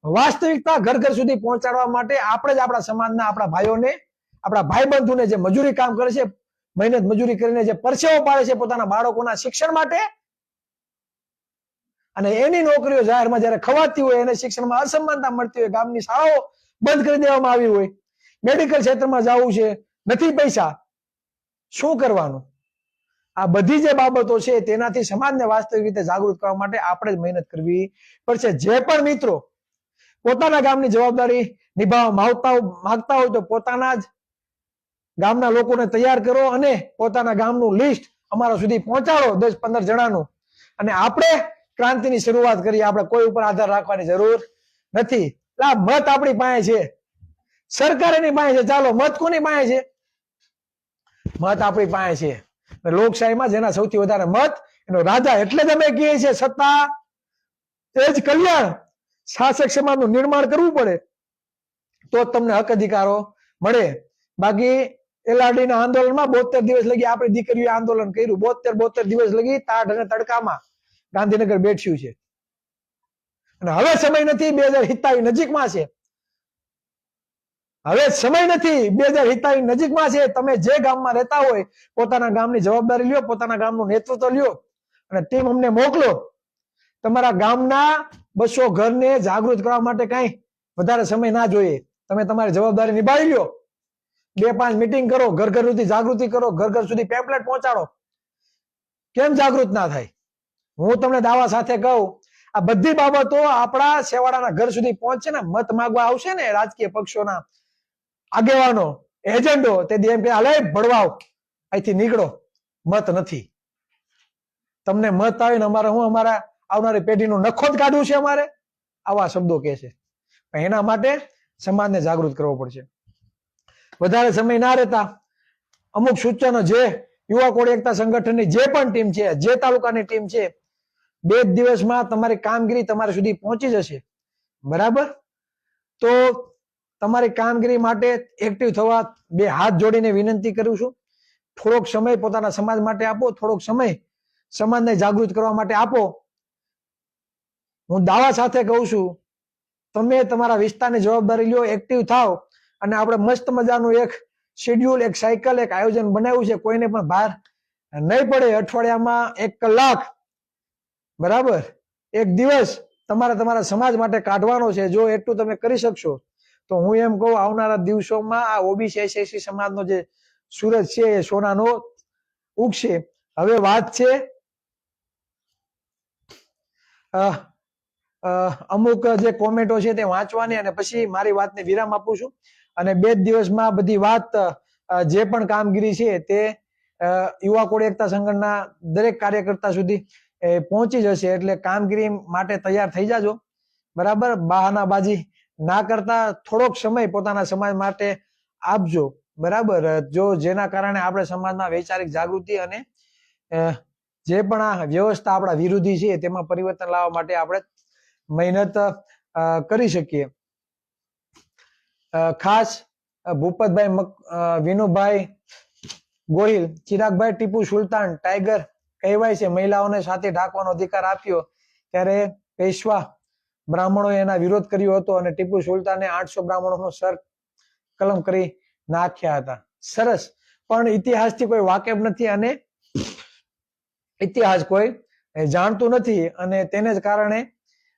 વાસ્તવિકતા ઘર ઘર સુધી પહોંચાડવા માટે આપણે જ આપણા સમાજના આપણા ભાઈઓને, આપણા ભાઈબંધોને જે મજૂરી કામ કરે છે, મહેનત મજૂરી કરીને જે પરસેવો પાડે છે પોતાના બાળકોના શિક્ષણ માટે, અને એની નોકરીઓ જાહેરમાં જયારે ખવાતી હોય, એને શિક્ષણમાં અસમાનતા મળતી હોય, ગામની શાળાઓ બંધ કરી દેવામાં આવી હોય, મેડિકલ ક્ષેત્રમાં જવું છે, નથી પૈસા, શું કરવાનું? આ બધી જે બાબતો છે તેનાથી સમાજને વાસ્તવિક રીતે જાગૃત કરવા માટે આપણે જ મહેનત કરવી પડશે. જે પણ મિત્રો પોતાના ગામની જવાબદારી નિભાવવા માંગતા હોય તો પોતાના જ ગામના લોકોને તૈયાર કરો અને પોતાના ગામનું લિસ્ટ અમારા સુધી પહોંચાડો, 10-15 જણાનું, અને આપણે ક્રાંતિની શરૂઆત કરીએ. આપણે કોઈ ઉપર આધાર રાખવાની જરૂર નથી. મત આપણી પાસે છે, સરકાર એની પાસે છે, ચાલો મત કોની પાસે છે? મત આપણી પાસે છે. લોકશાહીમાં જેના સૌથી વધારે મત એનો રાજા. એટલે જ અમે કહીએ છીએ સત્તા એ જ કલ્યાણ. શાસક સમાજનું નિર્માણ કરવું પડે તો જ તમને હક અધિકારો મળે. બાકી LRD ના આંદોલનમાં 72 દિવસ લગી આપણી દીકરીઓએ આંદોલન કર્યું. 72 દિવસ લગી તાઢ અને તડકામાં ગાંધીનગર બેઠ્યું છે. અને હવે સમય નથી, 2027 નજીકમાં છે. હવે સમય નથી, 2027 નજીકમાં છે. તમે જે ગામમાં રહેતા હોય પોતાના ગામની જવાબદારી લ્યો, પોતાના ગામનું નેતૃત્વ લ્યો અને ટીમ અમને મોકલો. તમારા ગામના 200 ઘરને જાગૃત કરવા માટે કઈ વધારે સમય ના જોઈએ. તમે તમારી જવાબદારી નિભાવી લ્યો. 2-5 મીટિંગ કરો, ઘર ઘર સુધી જાગૃતિ કરો, ઘર ઘર સુધી પેમ્પલેટ પહોંચાડો. કેમ જાગૃત ના થાય? હું તમને દાવા સાથે કહું, આ બધી બાબતો આપણા છેવાડાના ઘર સુધી પહોંચે ને, મત માંગવા આવશે ને રાજકીય પક્ષોના આગેવાનો, એજન્ડો, તે એમ કે હાલે ભડવાઓ અહીંથી નીકળો, મત નથી. તમને મત આવે ને અમારે હું અમારા આવનારી પેઢીનું નખો જ કાઢવું છે અમારે, આવા શબ્દો કહે છે. એના માટે સમાજને જાગૃત કરવો પડશે. વધારે સમય ના રહેતા અમુક સૂચનો જે યુવા કોળી એકતા સંગઠનની જે પણ ટીમ છે, જે તાલુકાની ટીમ છે, 2 દિવસમાં તમારી કામગીરી તમારી સુધી પહોંચી જશે. બરાબર? તો તમારી કામગીરી માટે એક્ટિવ થવા 2 હાથ જોડીને વિનંતી કરું છું. થોડોક સમય પોતાના સમાજ માટે આપો, થોડોક સમય સમાજને જાગૃત કરવા માટે આપો. હું દાવા સાથે કહું છું, તમે તમારા વિસ્તારની જવાબદારી લ્યો, એક્ટિવ થાવ અને આપણે મસ્ત મજાનું એક શેડ્યુલ, એક સાયકલ, એક આયોજન બનાવ્યું છે. કોઈને પણ બહાર નહીં પડે. અઠવાડિયામાં 1 કલાક, બરાબર, 1 દિવસ તમારે તમારા સમાજ માટે કાઢવાનો છે. જો એટલું તમે કરી શકશો તો હું એમ કહું, આવનારા દિવસોમાં આ ઓબીસી SC સમાજનો જે સૂરજ છે એ સોનાનો ઉગશે. હવે વાત છે અમુક જે કોમેન્ટો છે તે વાંચવાની અને પછી મારી વાતને વિરામ આપું છું. અને 2 દિવસમાં બધી વાત જે પણ કામગીરી છે તે યુવા કોળી એકતા સંગઠનના દરેક કાર્યકર્તા સુધી પહોંચી જશે. એટલે કામગીરી માટે તૈયાર થઈ જાજો. બરાબર? બહાનાબાજી ના કરતા થોડોક સમય પોતાના સમાજ માટે આપજો. બરાબર? જો જેના કારણે આપણે સમાજમાં વૈચારિક જાગૃતિ અને જે પણ આ વ્યવસ્થા આપણા વિરોધી છે તેમાં પરિવર્તન લાવવા માટે આપણે મહેનત કરી શકીએ. ખાસ ભૂપતભાઈ, વિનુભાઈ ગોહિલ, ચિરાગભાઈ, ટીપુ સુલતાન, ટાઈગર કહેવાય છે, મહિલાઓને સાથે ઢાંકવાનો અધિકાર આપ્યો ત્યારે પેશવા બ્રાહ્મણોએ એના વિરોધ કર્યો હતો અને ટીપુ સુલતાને 800 બ્રાહ્મણોનો સર કલમ કરી નાખ્યા હતા. સરસ. પણ ઇતિહાસથી કોઈ વાકેફ નથી અને ઇતિહાસ કોઈ જાણતું નથી, અને તેને જ કારણે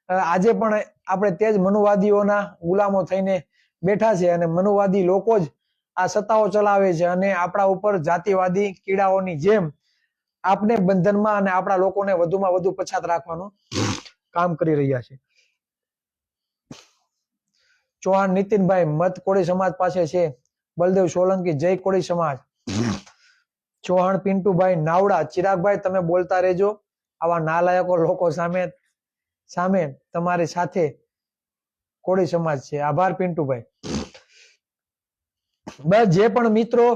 આજે પણ આપણે તે જ મનુવાદીઓના ગુલામો થઈને બેઠા છે, અને મનુવાદી લોકો જ આ સત્તાઓ ચલાવે છે, અને આપણા ઉપર જાતિવાદી કીડાઓની જેમ આપને બંધનમાં અને આપણા લોકોને વધુમાં વધુ પછાત રાખવાનું કામ કરી રહ્યા છે. ચૌહાણ નીતિનભાઈ, મત કોળી સમાજ પાસે છે. બલદેવ સોલંકી, જય કોળી સમાજ. ચૌહાણ પિન્ટુભાઈ નાવડા, ચિરાગભાઈ તમે બોલતા રહેજો, આવા નાલાયકો લોકો સામે તમારી સાથે કોળી સમાજ છે. આભાર પિન્ટુભાઈ. બસ જે પણ મિત્રો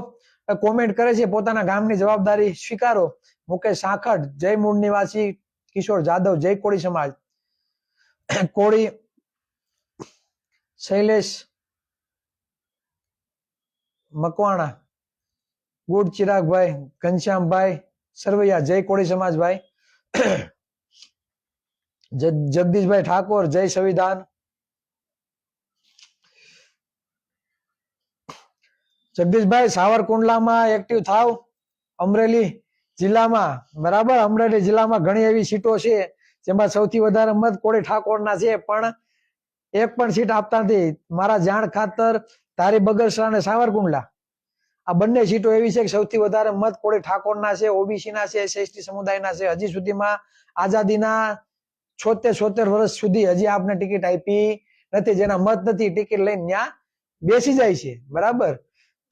કોમેન્ટ કરે છે પોતાના ગામની જવાબદારી સ્વીકારો. મુકેશ સાંખડ, જય મૂળ નિવાસી. કિશોર જાદવ, જય કોળી સમાજ. કોળી શૈલેષ મકવાણા, ગુડ. ચિરાગભાઈ, ઘનશ્યામભાઈ સરવૈયા, જય કોળી સમાજ ભાઈ. જગદીશભાઈ ઠાકોર, જય સંવિધાન. જગદીશભાઈ, સાવરકુંડલામાં એક્ટિવ થાવ. અમરેલી જિલ્લામાં, બરાબર, અમરેલી જિલ્લામાં ઘણી એવી સીટો છે જેમાં સૌથી વધારે મત કોળી ઠાકોરના છે, પણ એક પણ સીટ આપતા નથી. મારા જાણ ખાતર ધારી બગસરા અને સાવરકુંડલા આ બંને સીટો એવી છે કે સૌથી વધારે મત કોળી ઠાકોરના છે, ઓબીસી ના છે, એસટી સમુદાયના છે. હજી સુધીમાં આઝાદીના 76 વર્ષ સુધી હજી આપને ટિકિટ આપી નથી. જેના મત નથી ટિકિટ લઈને ત્યાં બેસી જાય છે, બરાબર.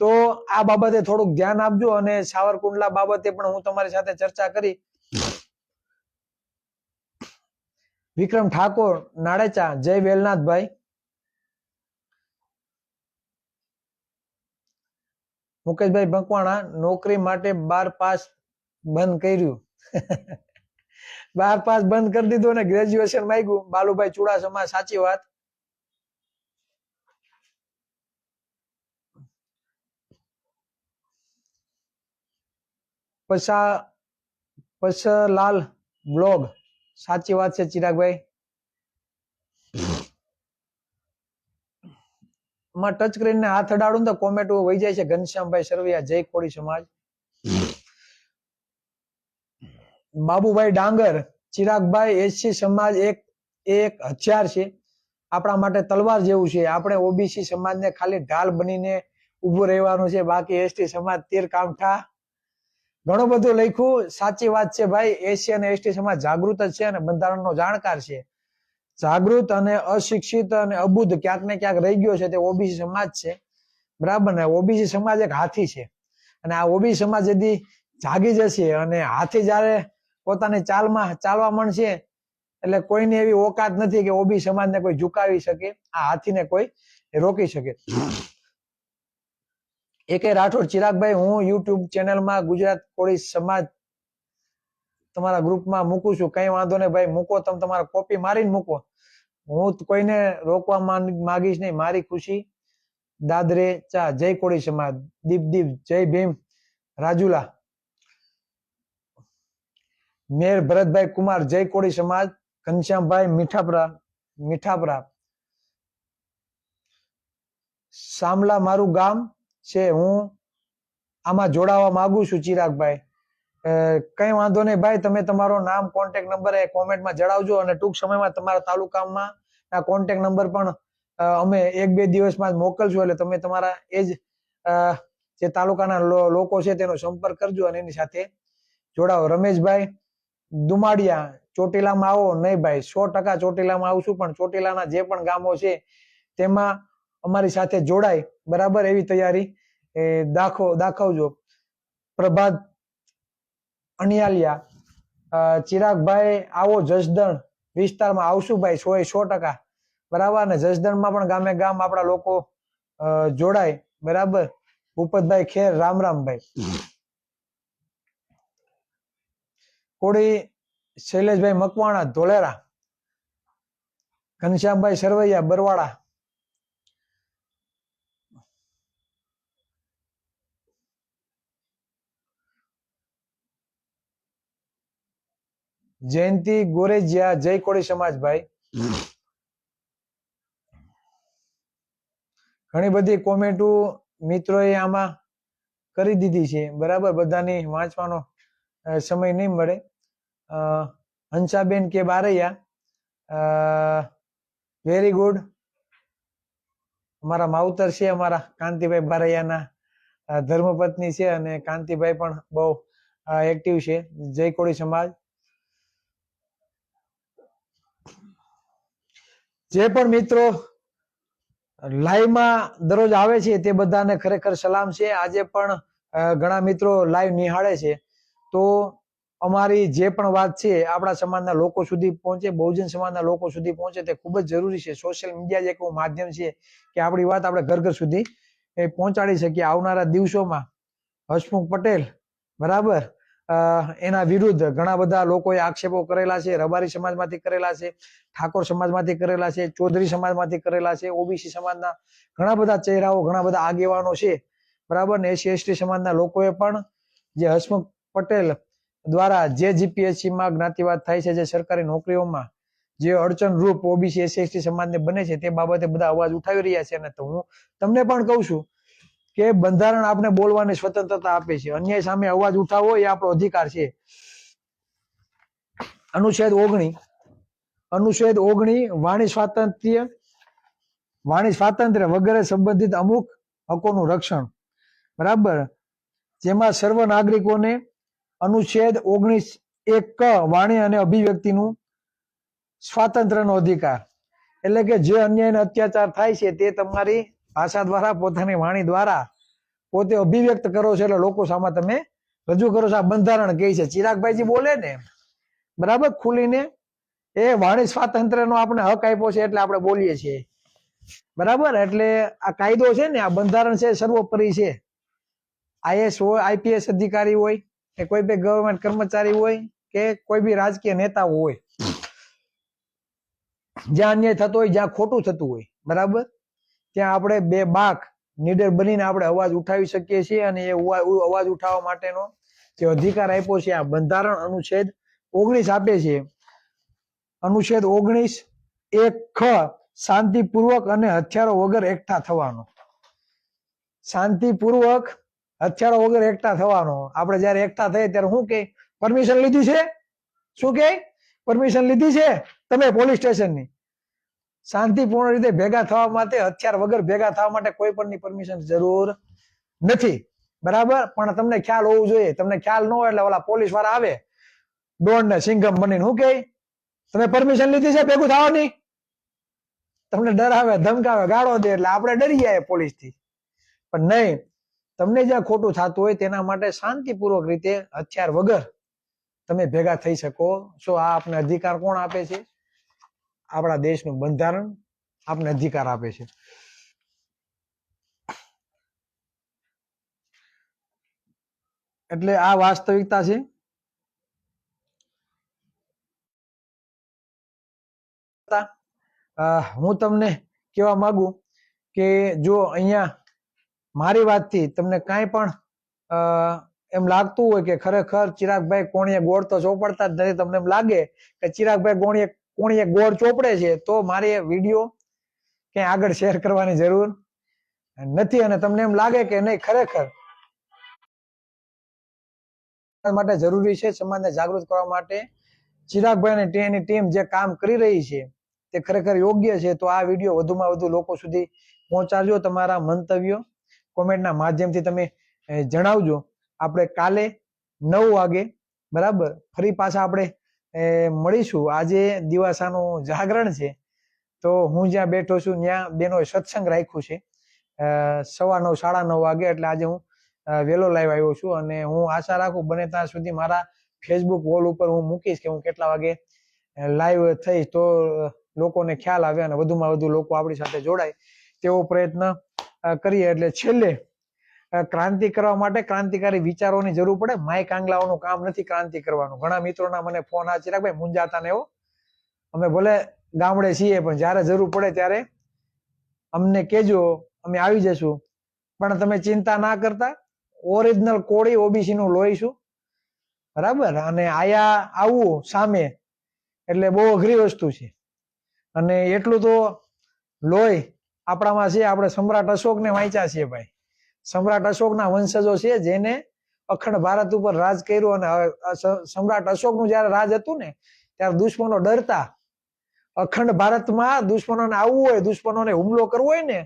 તો આ બાબતે થોડુંક ધ્યાન આપજો, અને સાવરકુંડલા બાબતે પણ હું તમારી સાથે ચર્ચા કરી. વિક્રમ ઠાકોર નાડેચા, જય વેલનાથભાઈ. મુકેશભાઈ મકવાણા, નોકરી માટે 12 પાસ બંધ કર્યું. 12 પાસ બંધ કરી દીધું અને ગ્રેજ્યુએશન માંગ્યું. બાલુભાઈ ચુડાસમા, સાચી વાત. પછલાલ બ્લોગ, સાચી વાત છે ચિરાગભાઈ. માં ટચ કરીને હાથ અડાડું તો કોમેન્ટ વહી જાય છે. ઘનશ્યામભાઈ સરવૈયા, જય કોળી સમાજ. બાબુભાઈ ડાંગર, ચિરાગભાઈ, એસસી સમાજ એક હથિયાર છે આપણા માટે, તલવાર જેવું છે. આપણે ઓબીસી સમાજને ખાલી ઢાલ બનીને ઉભું રહેવાનું છે, બાકી એસટી સમાજ તીર કામઠા. ઘણું બધું લખ્યું, સાચી વાત છે ભાઈ. એસસી અને એસટી સમાજ જાગૃત જ છે અને બંધારણનો જાણકાર છે. જાગૃત અને અશિક્ષિત અને અબુદ્ધ ક્યાંક ને ક્યાંક રહી ગયો છે તે ઓબીસી સમાજ છે, બરાબર ને. ઓબીસી સમાજ એક હાથી છે, અને આ ઓબીસી સમાજ જદી જાગી જશે અને હાથી જયારે પોતાની ચાલમાં ચાલવા માંડશે એટલે કોઈની એવી ઓકાત નથી કે ઓબીસી સમાજને કોઈ ઝુકાવી શકે, આ હાથીને કોઈ રોકી શકે. એકે રાઠોડ, ચિરાગભાઈ, હું યુટ્યુબ ચેનલમાં ગુજરાત કોળી સમાજ તમારા ગ્રુપમાં મૂકું છું. કઈ વાંધો નહીં ભાઈ, મૂકો, તમે તમારા કોપી મારીને મૂકો. હું કોઈને રોકવા માંગીશ નહીં, મારી ખુશી. દાદરે ચા, જય કોળી સમાજ. દીપ, જય ભીમ. રાજુલા, મેર ભરતભાઈ કુમાર, જય કોળી સમાજ. ઘનશ્યામભાઈ મીઠાપરા, સામલા મારું ગામ છે, હું આમાં જોડાવા માંગુ છું. ચિરાગભાઈ, કઈ વાંધો નહીં ભાઈ, તમે તમારો નામ, કોન્ટેક્ટ નંબર એ કોમેન્ટમાં જણાવજો, અને ટૂંક સમયમાં તમારા તાલુકામાં આ કોન્ટેક્ટ નંબર પણ અમે 1-2 દિવસમાં મોકલશું, એટલે તમે તમારા એ જ જે તાલુકાના લોકો છે તેનો સંપર્ક કરજો અને એની સાથે જોડાવો. રમેશભાઈ દુમાડિયા, ચોટીલામાં આવો. નહીં ભાઈ, 100% ચોટીલામાં આવશું, પણ ચોટીલાના જે પણ ગામો છે તેમાં અમારી સાથે જોડાય, બરાબર, એવી તૈયારી દાખવજો. પ્રભાત અણિયાલિયા, ચિરાગભાઈ આવો જસદણ વિસ્તારમાં. આવશું ભાઈ, 100%, બરાબર. ને જસદણમાં પણ ગામે ગામ આપણા લોકો જોડાય, બરાબર. ભૂપતભાઈ ખેર, રામ ભાઈ. કોળી શૈલેષભાઈ મકવાણા, ધોલેરા. ઘનશ્યામભાઈ સરવૈયા, બરવાડા. જયંતિ ગોરેજિયા, જય કોળી સમાજ ભાઈ. ઘણી બધી કોમેન્ટો મિત્રોએ આમાં કરી દીધી છે, બરાબર. બધાની વાંચવાનો સમય નહીં મળે. હંસાબેન કે બારૈયા, વેરી ગુડ. અમારા માવતર છે, અમારા કાંતિભાઈ બારૈયાના ધર્મપત્ની છે, અને કાંતિભાઈ પણ બહુ એક્ટિવ છે. જય કોળી સમાજ. જે પણ મિત્રો લાઈવમાં દરરોજ આવે છે તે બધાને ખરેખર સલામ છે. આજે પણ ઘણા મિત્રો લાઈવ નિહાળે છે, તો અમારી જે પણ વાત છે આપણા સમાજના લોકો સુધી પહોંચે, બહુજન સમાજના લોકો સુધી પહોંચે, તે ખૂબ જ જરૂરી છે. સોશિયલ મીડિયા જ એક એવું માધ્યમ છે કે આપણી વાત આપણે ઘર ઘર સુધી પહોંચાડી શકીએ. આવનારા દિવસોમાં હસમુખ પટેલ, બરાબર, એના વિરુદ્ધ ઘણા બધા લોકોએ આક્ષેપો કરેલા છે. રબારી સમાજમાંથી કરેલા છે, ઠાકોર સમાજમાંથી કરેલા છે, ચૌધરી સમાજમાંથી કરેલા છે, ઓબીસી સમાજના ઘણા બધા ચહેરાઓ, ઘણા બધા આગેવાનો છે, બરાબર. ને એસસી એસટી સમાજના લોકોએ પણ જે હસમુખ પટેલ દ્વારા જે જીપીએસસી માં જ્ઞાતિવાદ થાય છે, જે સરકારી નોકરીઓમાં જે અડચણરૂપ ઓબીસી એસસી એસટી સમાજને બને છે, તે બાબતે બધા અવાજ ઉઠાવી રહ્યા છે. અને તો હું તમને પણ કહું છું કે બંધારણ આપણે બોલવાની સ્વતંત્રતા આપે છે. અન્યાય સામે અવાજ ઉઠાવવો એ આપણો અધિકાર છે. અનુચ્છેદ 19 વાણી સ્વાતંત્ર્ય વગેરે સંબંધિત અમુક હકોનું રક્ષણ, બરાબર, જેમાં સર્વ નાગરિકોને અનુચ્છેદ 19(1) વાણી અને અભિવ્યક્તિનું સ્વાતંત્ર્યનો અધિકાર. એટલે કે જે અન્યાય અને અત્યાચાર થાય છે તે તમારી ભાષા દ્વારા, પોતાની વાણી દ્વારા પોતે અભિવ્યક્ત કરો છો, એટલે લોકો સામે તમે રજૂ કરો છો. આ બંધારણ કહે છે. ચિરાગભાઈજી બોલે ને, બરાબર, ખુલીને, એ વાણી સ્વાતંત્ર્યનો આપણે હક આપ્યો છે એટલે આપણે બોલીએ છીએ, બરાબર. એટલે આ કાયદો છે ને, આ બંધારણ છે, સર્વોપરી છે. આઈએસ હોય, આઈપીએસ અધિકારી હોય, કે કોઈ બી ગવર્મેન્ટ કર્મચારી હોય, કે કોઈ બી રાજકીય નેતાઓ હોય, જ્યાં અન્યાય થતો હોય, જ્યાં ખોટું થતું હોય, બરાબર, ત્યાં આપણે બે બાક નીડર બનીને આપણે અવાજ ઉઠાવી શકીએ છીએ. અને એ અવાજ ઉઠાવવા માટેનો જે અધિકાર આપ્યો છે આ બંધારણ અનુચ્છેદ 19 આપે છે. અનુચ્છેદ 19(1) શાંતિપૂર્વક અને હથિયારો વગર એકઠા થવાનો. શાંતિપૂર્વક હથિયારો વગર એકઠા થવાનો. આપણે જયારે એકઠા થઈએ ત્યારે શું કે, પરમિશન લીધી છે? શું કે પરમિશન લીધી છે તમે પોલીસ સ્ટેશનની? શાંતિપૂર્ણ રીતે ભેગા થવા માટે, હથિયાર વગર ભેગા થવા માટે કોઈ પણની પરમિશન જરૂર નથી, બરાબર. પણ તમને ખ્યાલ હોવું જોઈએ. તમને ખ્યાલ ન હોય એટલે ઓલા પોલીસ વાળા આવે ડોન ને સિંઘમ બનીને, શું કે તમે પરમિશન લીધી છે ભેગું થવાની? તમને ડરાવે, ધમકાવે, ગાળો દે, એટલે આપણે ડરી જાય પોલીસ થી. પણ નહીં, તમને જ્યાં ખોટું થતું હોય તેના માટે શાંતિપૂર્વક રીતે હથિયાર વગર તમે ભેગા થઈ શકો છો. આ આપને અધિકાર કોણ આપે છે? આપણા દેશનું બંધારણ આપને અધિકાર આપે છે. એટલે આ વાસ્તવિકતા છે. હું તમને કહેવા માંગુ કે જો અહીંયા મારી વાતથી તમને કાંઈ પણ એમ લાગતું હોય કે ખરેખર ચિરાગભાઈ કોણીએ ગોળ તો ચોપડતા જ નથી, તમને એમ લાગે કે ચિરાગભાઈ કોણીએ ગોળ ચોપડે છે, તો મારે વિડીયો ક્યાંય આગળ શેર કરવાની જરૂર નથી. અને તમને એમ લાગે કે નહીં, ખરેખર માટે જરૂરી છે, સમાજને જાગૃત કરવા માટે ચિરાગભાઈ અને એની ટીમ જે કામ કરી રહી છે તે ખરેખર યોગ્ય છે. તો આ વિડીયો વધુમાં વધુ લોકો સુધી પહોંચાડજો. તમારા મંતવ્યો કોમેન્ટના માધ્યમથી તમે જણાવજો. આપણે કાલે 9 વાગે, બરાબર, ફરી પાછા આપણે મળીશું. આજે દિવાસાનું જાગરણ છે, તો હું જ્યાં બેઠો છું ત્યાં બેનોએ સત્સંગ રાખ્યું છે 9:15 9:30 વાગે. એટલે આજે હું વેલો લાઈવ આવ્યો છું. અને હું આશા રાખું બને ત્યાં સુધી મારા ફેસબુક વોલ ઉપર હું મૂકીશ કે હું કેટલા વાગે લાઈવ થઈશ, તો લોકોને ખ્યાલ આવે અને વધુમાં વધુ લોકો આપણી સાથે જોડાય તેવો પ્રયત્ન કરીએ. એટલે છેલ્લે ક્રાંતિ કરવા માટે ક્રાંતિકારી વિચારોની જરૂર પડે. માઇક આંગલાઓનું કામ નથી ક્રાંતિ કરવાનું. ઘણા મિત્રોના મને ફોન આ ચિરાગભાઈ મુંજાતા ને એવો, અમે ભલે ગામડે છીએ પણ જ્યારે જરૂર પડે ત્યારે અમને કહેજો, અમે આવી જશું. પણ તમે ચિંતા ના કરતા, ઓરિજિનલ કોળી ઓબીસી નું લોહીશું, બરાબર. અને આયા આવવું સામે એટલે બહુ અઘરી વસ્તુ છે. અને એટલું તો લોહી આપણામાં છે, આપણે સમ્રાટ અશોકને વાંચ્યા છીએ ભાઈ. સમ્રાટ અશોકના વંશજો છે જેને અખંડ ભારત ઉપર રાજ કર્યું. અને સમ્રાટ અશોકનું જયારે રાજ હતું ને ત્યારે દુશ્મનો ડરતા. અખંડ ભારતમાં દુશ્મનોને આવવું હોય, દુશ્મનોને હુમલો કરવો હોય ને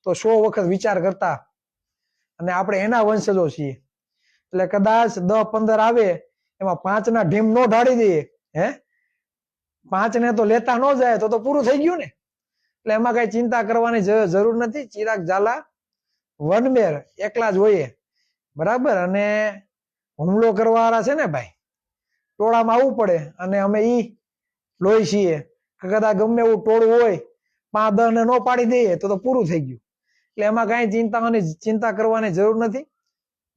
તો 100 વખત વિચાર કરતા. અને આપણે એના વંશજો છીએ. એટલે કદાચ 10-15 આવે એમાં 5 ના ઢીમ નો ઢાળી દઈએ, 5 ને તો લેતા ન જાય તો પૂરું થઈ ગયું ને. એટલે એમાં કઈ ચિંતા કરવાની જરૂર નથી. ચિરાગ ઝાલા વનમેર એકલા જ હોઈએ, બરાબર. અને હુમલો કરવા વાળા છે ને ભાઈ, ટોળામાં આવવું પડે. અને અમે ઈ લોહી છીએ કે કદાચ ગમે એવું ટોળું હોય 5-10 ને ન પાડી દઈએ તો પૂરું થઈ ગયું. એટલે એમાં કઈ ચિંતા કરવાની જરૂર નથી.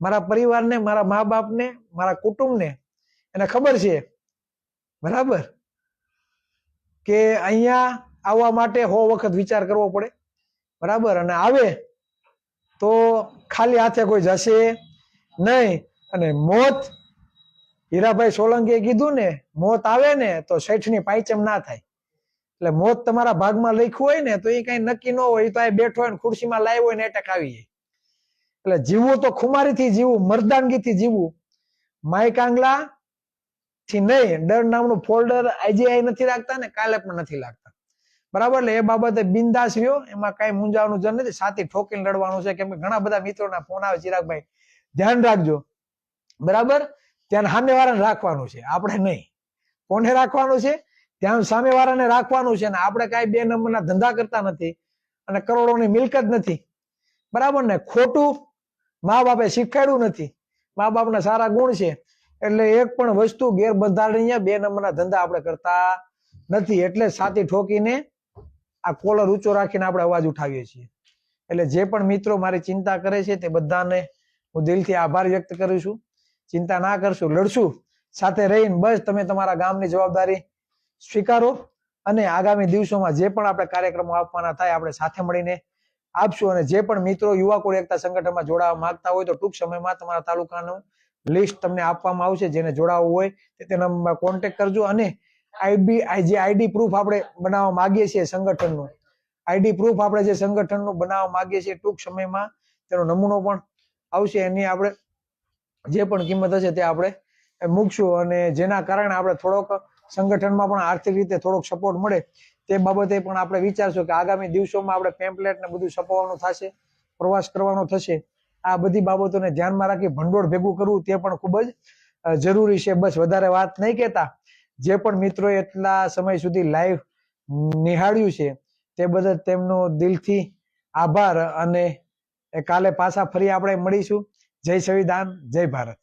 મારા પરિવારને, મારા મા બાપને, મારા કુટુંબને એને ખબર છે, બરાબર, કે અહીંયા આવવા માટે 100 વખત વિચાર કરવો પડે, બરાબર. અને આવે તો ખાલી હાથે કોઈ જશે નહીં. અને મોત, હીરાભાઈ સોલંકીએ કીધું ને, મોત આવે ને તો શેઠની પાયચમ ના થાય. એટલે મોત તમારા ભાગમાં લખ્યું હોય ને તો એ કઈ નક્કી ન હોય. તો આ બેઠો હોય ખુરશીમાં લાવ્યો હોય ને એટેક આવી જાય. એટલે જીવવું તો ખુમારીથી જીવવું, મર્દાનગીથી જીવવું. માય કાંગલા થી નહીં. ડર નામનું ફોલ્ડર આજે નથી રાખતા ને કાલે પણ નથી લાગતા, બરાબર. એટલે એ બાબતે બિંદાસ રહ્યો, એમાં કઈ મૂંઝાવાનું જ નથી. સાથી ઠોકીને લડવાનું છે. કેમ કે ઘણા બધા મિત્રોના ફોન આવે, ચિરાગભાઈ ધ્યાન રાખજો, બરાબર. ધ્યાન સામેવાળાને રાખવાનું છે, આપણે નહીં. કોને રાખવાનું છે? ધ્યાન સામેવાળાને રાખવાનું છે. ને આપણે કઈ 2 નંબરના ધંધા કરતા નથી અને કરોડોની મિલકત નથી, બરાબર ને. ખોટું મા બાપે શીખવાડ્યું નથી. મા બાપના સારા ગુણ છે. એટલે એક પણ વસ્તુ ગેરબંધારણીય 2 નંબરના ધંધા આપણે કરતા નથી. એટલે છાતી ઠોકીને આ કોલર ઊંચો રાખીને આપણે અવાજ ઉઠાવીએ છીએ. એટલે જે પણ મિત્રો મારી ચિંતા કરે છે તે બધાને હું દિલથી આભાર વ્યક્ત કરું છું. ચિંતા ના કરશું, લડશું સાથે રહીને. બસ તમે તમારા ગામની જવાબદારી સ્વીકારો અને આગામી દિવસોમાં જે પણ આપણે કાર્યક્રમો આપવાના થાય આપણે સાથે મળીને આપશું. અને જે પણ મિત્રો યુવા કુળ એકતા સંગઠનમાં જોડાવા માંગતા હોય તો ટૂંક સમયમાં તમારા તાલુકાનું લિસ્ટ તમને આપવામાં આવશે. જેને જોડાવવું હોય તેના નંબર કોન્ટેક્ટ કરજો. અને આઈડી પ્રૂફ આપણે બનાવવા માંગીએ છીએ સંગઠનનું, આઈડી પ્રૂફ આપણે જે સંગઠનનું બનાવવા માંગીએ છીએ ટૂંક સમયમાં તેનો નમૂનો પણ આવશે. એની આપણે જે પણ કિંમત હશે તે આપણે મૂકશું. અને જેના કારણે આપણે થોડોક સંગઠનમાં પણ આર્થિક રીતે થોડોક સપોર્ટ મળે તે બાબતે પણ આપણે વિચારશું કે આગામી દિવસોમાં આપણે પેમ્પલેટ ને બધું છપાવવાનું થશે, પ્રવાસ કરવાનો થશે. આ બધી બાબતોને ધ્યાનમાં રાખી ભંડોળ ભેગું કરવું તે પણ ખૂબ જ જરૂરી છે. બસ વધારે વાત નહીં કહેતા. જે પણ મિત્રોએ એટલા સમય સુધી લાઈવ નિહાળ્યું છે તે બદલ તેમનો દિલથી આભાર. અને કાલે પાછા ફરી આપણે મળીશું. જય સંવિધાન, જય ભારત.